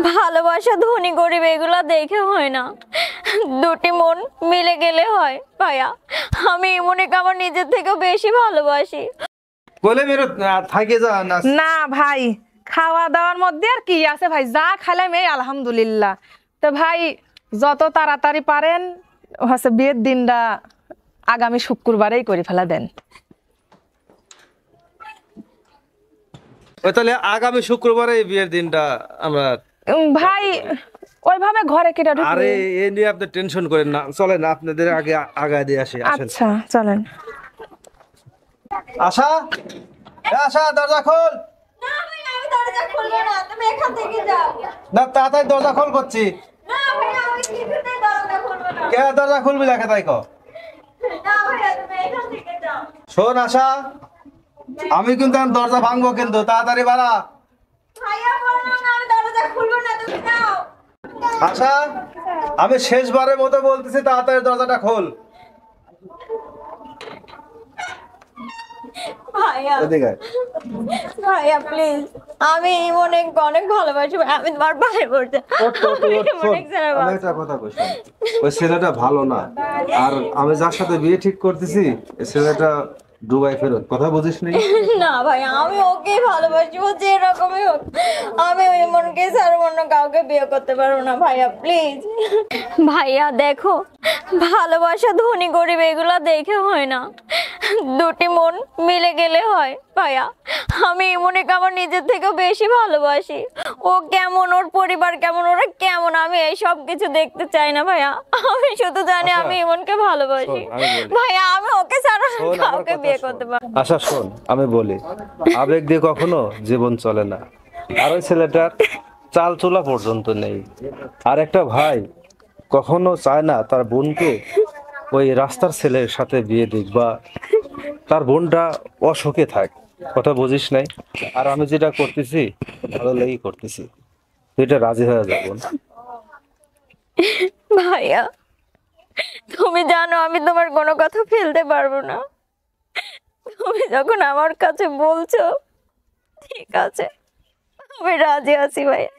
ভালোবাসা ধনী গরিব এগুলা দেখে হয় না, দুটি মন মিলে গেলে হয় ভাইয়া। আমি ইমনকে আমার নিজের থেকে বেশি ভালোবাসি। বলে মেরো থাকে যা না। না ভাই, খাওয়া দাওয়ার মধ্যে আর কি আছে ভাই, যা খাইলাম এই আলহামদুলিল্লাহ। তো ভাই যত তাড়াতাড়ি পারেন হচ্ছে বিয়ের দিনটা আগামী শুক্রবারেই করে ফেলা দেন। ওই তাহলে আগামী শুক্রবারে বিয়ের দিনটা আমরা ভাই ওইভাবে ঘরে কেটে ঢুকবে। আরে এ নিয়ে আপনি টেনশন করেন না, চলেন আপনাদের আগে আগায় দিয়ে আসি। আসেন। আচ্ছা চলেন। আশা, আশা দরজা খোল। না ভাইয়া আমি দরজা খুলবো না, তুমি এখান থেকে যাও। না তাড়াতাড়ি দরজা খোল করছি। না ভাইয়া আমি কিছুতেই দরজা খুলবো না। কে দরজা খুলবি দেখে তাই কো। না ভাইয়া তুমি এখান থেকে যাও। শোন আশা, আমি কিন্তু এখন দরজা ভাঙবো, কিন্তু তাড়াতাড়ি বাড়া। ভাইয়া বললো না আমি দরজা খুলবো না, তুমি যাও। আশা, আমি শেষবারের মতো বলতেছি তাড়াতাড়ি দরজাটা খোল। ভাইয়া এদিকে ভাইয়া প্লিজ, আমি ইমনকে অনেক ভালোবাসি, আমি তোমার ভাই বলতে। আমি একটা কথা কই, শোন। ওই ছেলেটা ভালো না, আর আমি যার সাথে বিয়ে ঠিক করতেছি এই ছেলেটা দুবাই ফেরত, কথা বুঝিস নি? না ভাইয়া আমি ওকে ভালোবাসি, ও যে রকমই হোক। আমি ওই মনকে ছাড়া অন্য কাউকে বিয়ে করতে পারবো না ভাইয়া প্লিজ। ভাইয়া দেখো, ভালোবাসা ধনী গরিব এগুলা দেখে হয় না, দুটি মন মিলে গেলে হয় ভাইয়া। আমি ইমনকে আমার নিজের থেকে বেশি ভালোবাসি। ও কেমন, ওর পরিবার কেমন, ওরা কেমন, আমি এই সব কিছু দেখতে চাই না ভাইয়া। আমি শুধু জানি আমি ইমনকে ভালোবাসি ভাইয়া, আমি ওকে ছাড়া কাউকে বিয়ে করতে পারবো। আচ্ছা শোন, আমি বলি, আবেগ দিয়ে কখনো জীবন চলে না, আর ওই ছেলেটার চাল চুলা পর্যন্ত নেই। আর একটা ভাই কখনো চায় না তার বোনকে ওই রাস্তার ছেলের সাথে বিয়ে দিক, বা তার বোনটা অসুখে থাক, কথা বুঝিস নাই? আর আমি যেটা করতেছি ভালো লেগেই করতেছি, তুই এটা রাজি হয়ে যাবো না? ভাইয়া তুমি জানো আমি তোমার কোনো কথা ফেলতে পারবো না, তুমি যখন আমার কাছে বলছো ঠিক আছে আমি রাজি আছি ভাইয়া।